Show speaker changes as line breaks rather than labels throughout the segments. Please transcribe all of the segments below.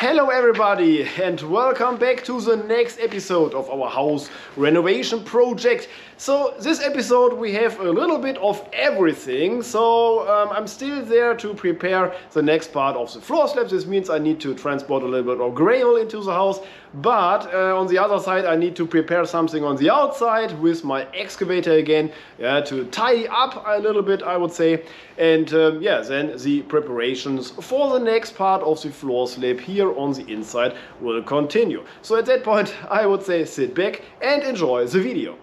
Hello everybody and welcome back to the next episode of our house renovation project. So this episode we have a little bit of everything. So I'm still there to prepare the next part of the floor slab. This means I need to transport a little bit of gravel into the house. But on the other side I need to prepare something on the outside with my excavator again, to tidy up a little bit, I would say. And then the preparations for the next part of the floor slab here on the inside will continue. So at that point I would say sit back and enjoy the video.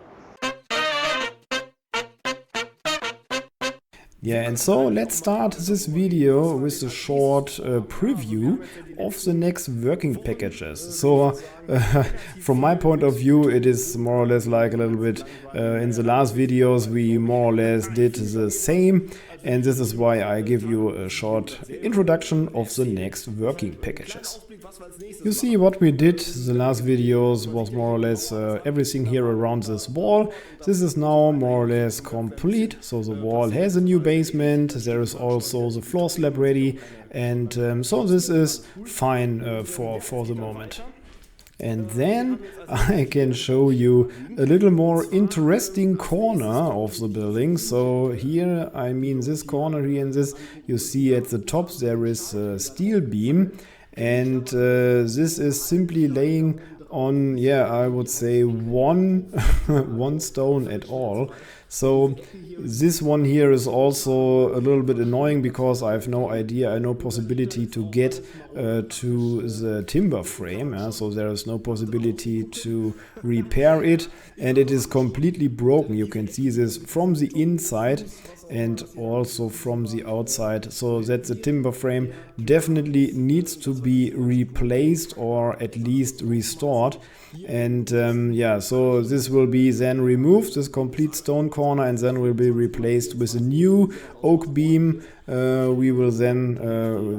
Yeah, and so let's start this video with a short preview of the next working packages. So from my point of view, it is more or less like a little bit in the last videos we more or less did the same, and this is why I give you a short introduction of the next working packages. You see what we did the last videos was more or less everything here around this wall. This is now more or less complete, so the wall has a new basement, there is also the floor slab ready, and so this is fine for the moment. And then I can show you a little more interesting corner of the building. So here, I mean this corner here and this, you see at the top there is a steel beam, and this is simply laying on, I would say one stone at all. So this one here is also a little bit annoying because I have no possibility to get to the timber frame. So there is no possibility to repair it, and it is completely broken. You can see this from the inside and also from the outside, so that the timber frame definitely needs to be replaced or at least restored. And so this will be then removed, this complete stone corner, and then will be replaced with a new oak beam. We will then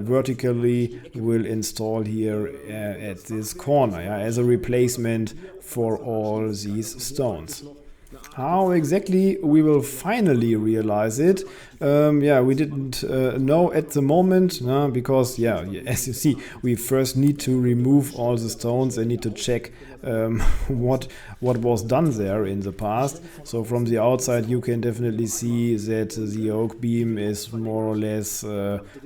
vertically install here at this corner, as a replacement for all these stones. How exactly we will finally realize it, we didn't know at the moment, because as you see, we first need to remove all the stones and need to check what was done there in the past. So from the outside you can definitely see that the oak beam is more or less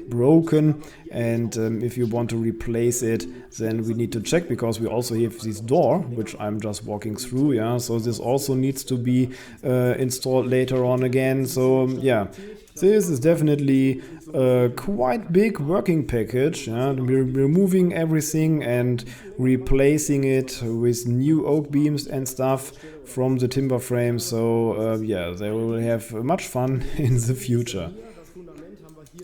broken, and if you want to replace it, then we need to check, because we also have this door which I'm just walking through, so this also needs to be installed later on again. So this is definitely a quite big working package. We're removing everything and replacing it with new oak beams and stuff from the timber frame. So they will have much fun in the future.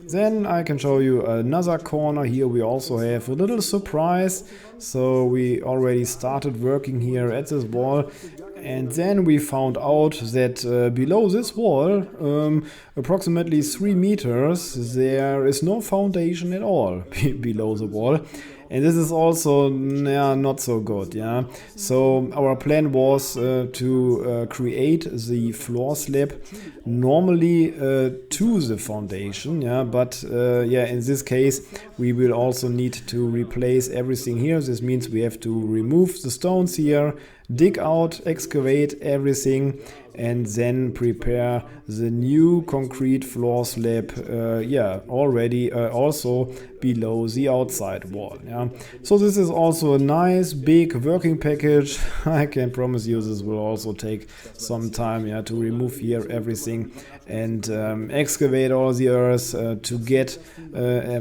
Then I can show you another corner. Here we also have a little surprise. So we already started working here at this wall, and then we found out that below this wall, approximately 3 meters, there is no foundation at all below the wall. And this is also not so good. So our plan was to create the floor slab normally to the foundation, but in this case we will also need to replace everything here. This means we have to remove the stones here, dig out, excavate everything, and then prepare the new concrete floor slab already also below the outside wall. So this is also a nice big working package. I can promise you this will also take some time to remove here everything and excavate all the earth to get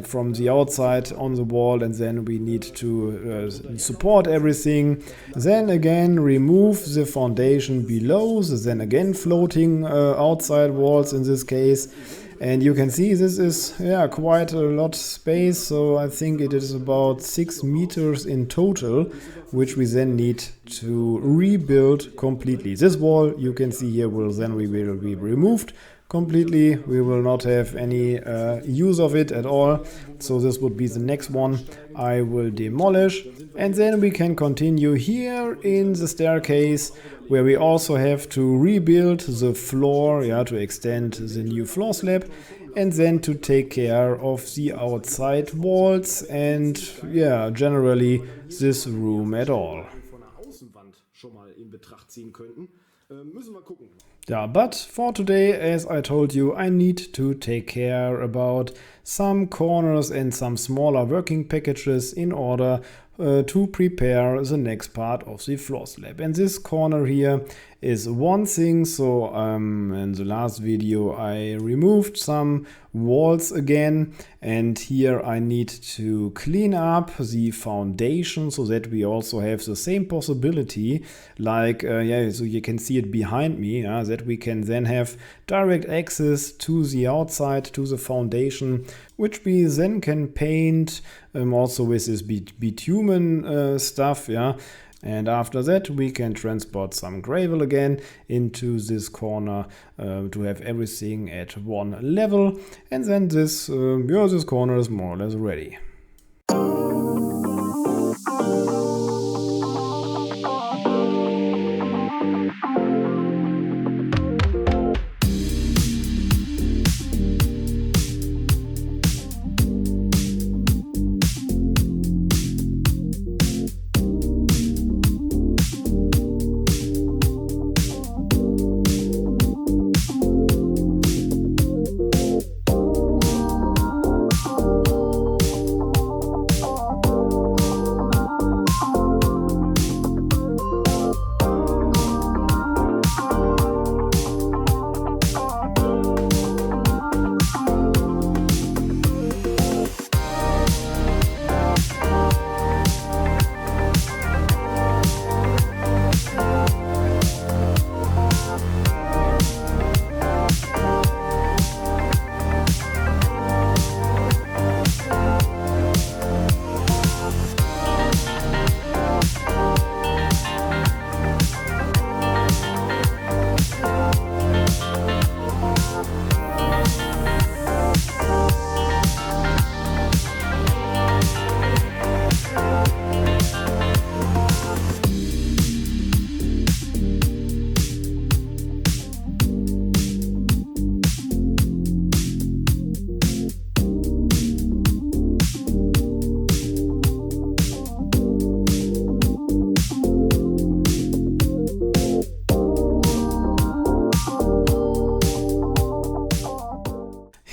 from the outside on the wall, and then we need to support everything, then again remove the foundation below, then again floating outside walls in this case. And you can see this is quite a lot space, so I think it is about 6 meters in total, which we then need to rebuild completely. This wall you can see here will be removed completely. We will not have any use of it at all, so this would be the next one I will demolish. And then we can continue here in the staircase, where we also have to rebuild the floor, to extend the new floor slab. and then to take care of the outside walls and yeah, generally this room at all. Yeah, but for today, as I told you, I need to take care about some corners and some smaller working packages in order to prepare the next part of the floor slab. And this corner here is one thing. So in the last video I removed some walls again, and here I need to clean up the foundation so that we also have the same possibility like yeah, so you can see it behind me, that we can then have direct access to the outside, to the foundation, which we then can paint also with this bitumen stuff, yeah. And after that we can transport some gravel again into this corner to have everything at one level, and then this yeah, this corner is more or less ready.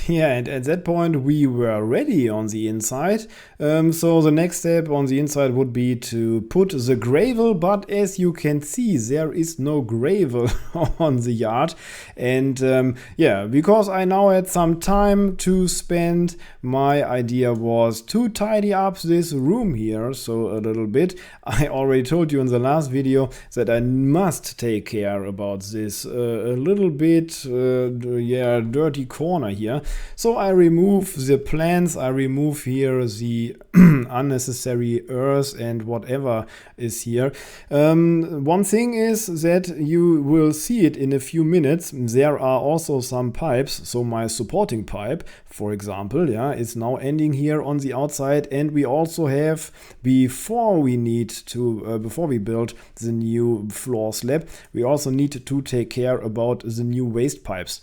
Yeah, and at that point we were ready on the inside. So the next step on the inside would be to put the gravel, but as you can see there is no gravel on the yard. And yeah, because I now had some time to spend, my idea was to tidy up this room here. So a little bit, I already told you in the last video that I must take care about this a little bit yeah, dirty corner here. So I remove the plants, I remove here the unnecessary earth and whatever is here. One thing is that you will see it in a few minutes. There are also some pipes. So my supporting pipe, for example, yeah, is now ending here on the outside. And we also have, before we build the new floor slab, we also need to take care about the new waste pipes.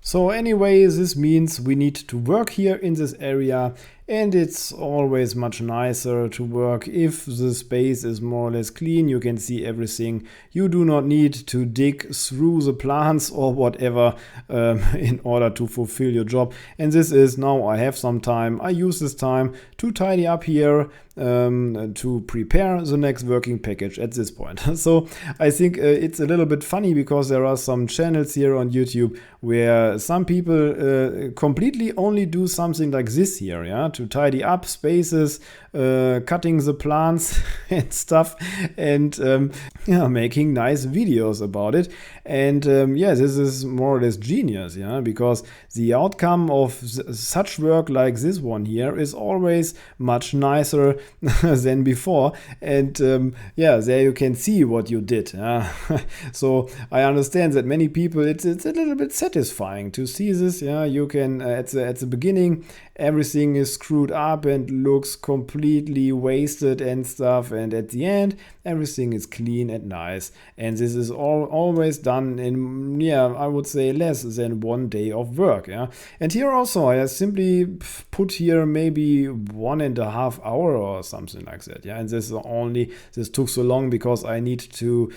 So anyway, this means we need to work here in this area, and it's always much nicer to work if the space is more or less clean. You can see everything. You do not need to dig through the plants or whatever in order to fulfill your job. And this is, now I have some time. I use this time to tidy up here, to prepare the next working package at this point. So I think it's a little bit funny because there are some channels here on YouTube where some people completely only do something like this here, yeah, to tidy up spaces, cutting the plants and stuff, and yeah, making nice videos about it. And yeah, this is more or less genius, yeah, because the outcome of such work like this one here is always much nicer than before. And yeah, there you can see what you did. So I understand that many people, it's a little bit satisfying to see this. Yeah, you can at the beginning everything is screwed up and looks completely wasted and stuff, and at the end everything is clean and nice. And this is always done in, yeah, I would say less than 1 day of work. Yeah, and here also I simply put here maybe 1.5 hours or something like that. Yeah, and this took so long because I need to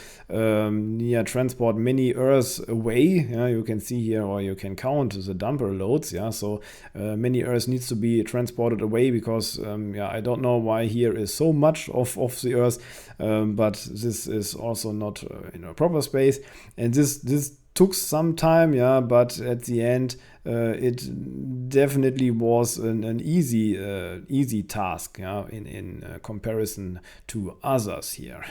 transport many earths away. Yeah, you can see here, or you can count the dumper loads. Yeah, so many earth needs to be transported away because I don't know why here is so much of the earth, but this is also not in a proper space, and this took some time. Yeah, but at the end it definitely was an easy task. Yeah, in comparison to others here.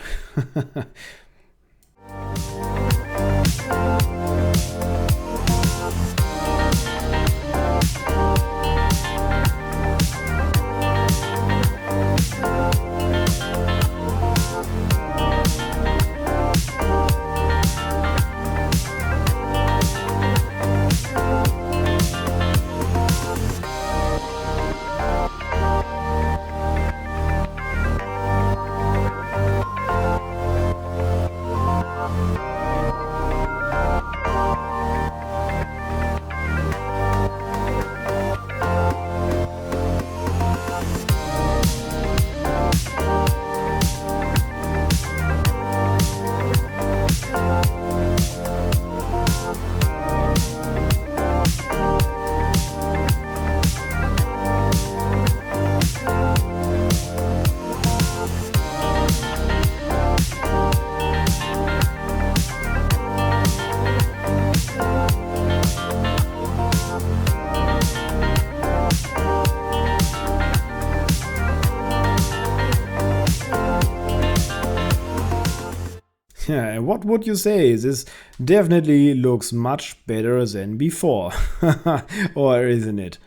Yeah, what would you say? This definitely looks much better than before, or isn't it?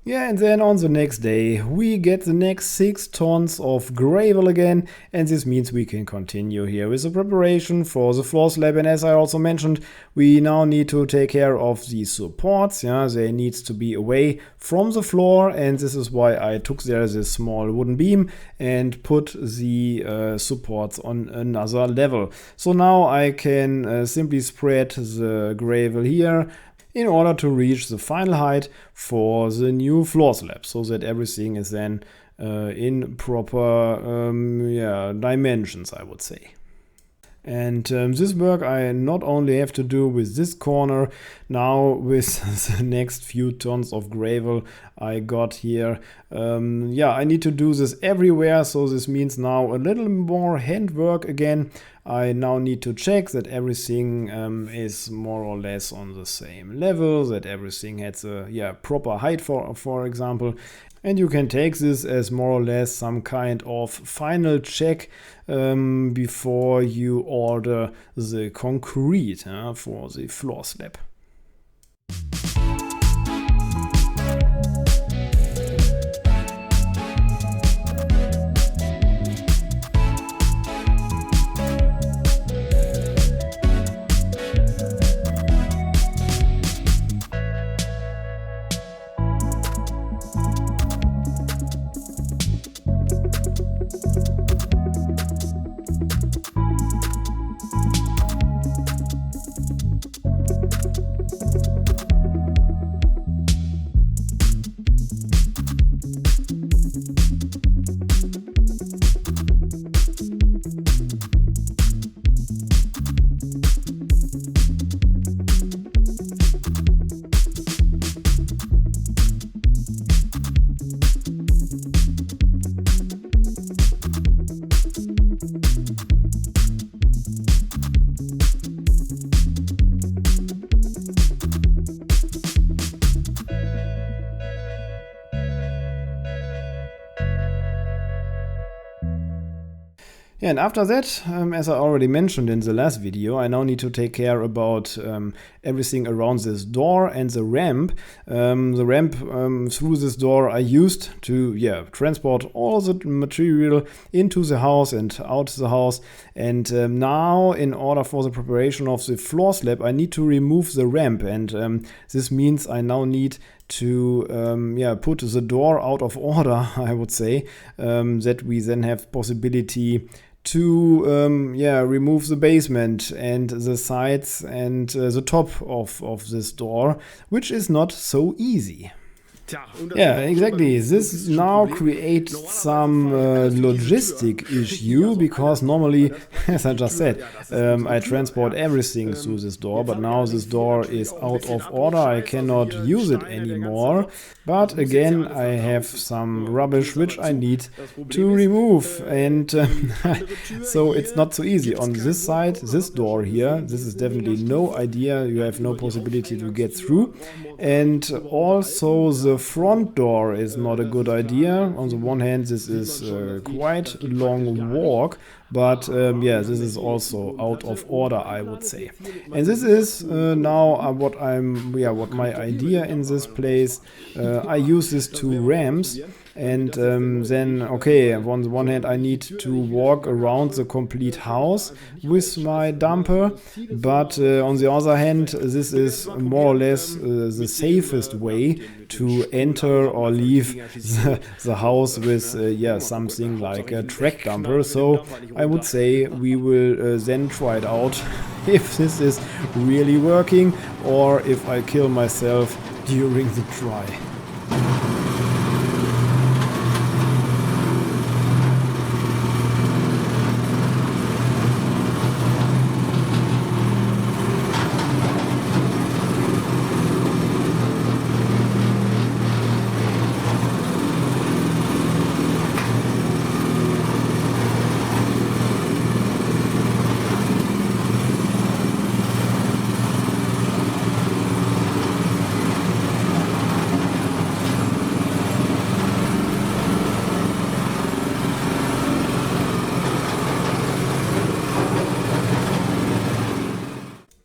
Yeah, and then on the next day we get the next 6 tons of gravel again, and this means we can continue here with the preparation for the floor slab. And as I also mentioned, we now need to take care of the supports. Yeah, they need to be away from the floor, and this is why I took there this small wooden beam and put the supports on another level. So now I can simply spread the gravel here in order to reach the final height for the new floor slab, so that everything is then in proper dimensions, I would say. And this work I not only have to do with this corner, now with the next few tons of gravel I got here. I need to do this everywhere, so this means now a little more handwork again. I now need to check that everything is more or less on the same level, that everything has a proper height, for example. And you can take this as more or less some kind of final check before you order the concrete for the floor slab. Yeah, and after that, as I already mentioned in the last video, I now need to take care about everything around this door and the ramp. The ramp through this door I used to transport all the material into the house and out the house. And now, in order for the preparation of the floor slab, I need to remove the ramp, and this means I now need to put the door out of order, I would say, that we then have possibility to remove the basement and the sides and the top of this door, which is not so easy. Yeah, exactly. This now creates some logistic issue, because normally, as I just said, I transport everything through this door, but now this door is out of order. I cannot use it anymore. But again, I have some rubbish which I need to remove, and so it's not so easy. On this side, this door here, this is definitely no idea. You have no possibility to get through. And also the front door is not a good idea. On the one hand, this is quite a long walk, but this is also out of order, I would say. And this is now what my idea in this place. I use these two ramps. And then, okay, on the one hand, I need to walk around the complete house with my dumper, but on the other hand, this is more or less the safest way to enter or leave the house with something like a track dumper. So I would say we will then try it out if this is really working, or if I kill myself during the try.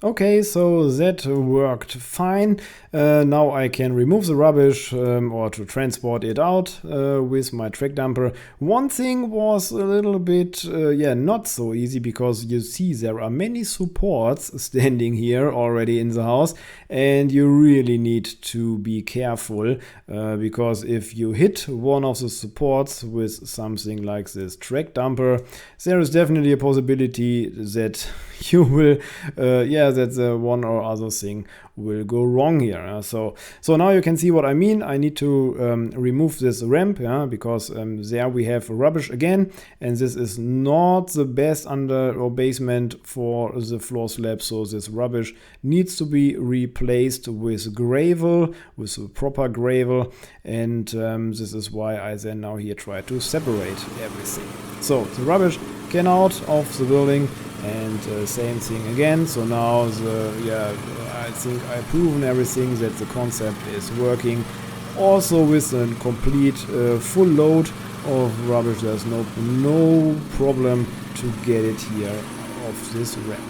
Okay, so that worked fine. Now I can remove the rubbish or to transport it out with my track dumper. One thing was a little bit not so easy, because you see there are many supports standing here already in the house, and you really need to be careful because if you hit one of the supports with something like this track dumper, there is definitely a possibility that you will that the one or other thing will go wrong here. So now you can see what I mean. I need to remove this ramp, because there we have rubbish again, and this is not the best under or basement for the floor slab. So this rubbish needs to be replaced with gravel, with proper gravel, and this is why I then now here try to separate everything. So the rubbish can out of the building, and same thing again. So now I think I've proven everything that the concept is working. Also with a complete full load of rubbish, there's no problem to get it here off this ramp.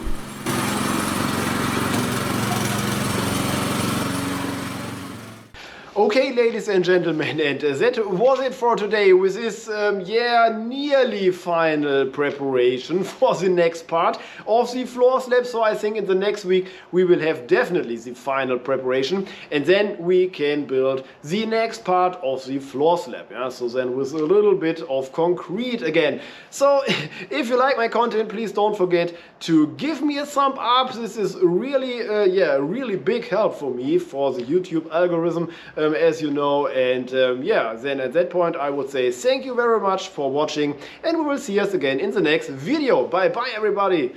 Okay, ladies and gentlemen, and that was it for today with this nearly final preparation for the next part of the floor slab. So I think in the next week we will have definitely the final preparation, and then we can build the next part of the floor slab. So then with a little bit of concrete again. So if you like my content, please don't forget to give me a thumb up. This is really really big help for me for the YouTube algorithm, as you know. And then at that point I would say thank you very much for watching, and we will see us again in the next video. Bye bye everybody.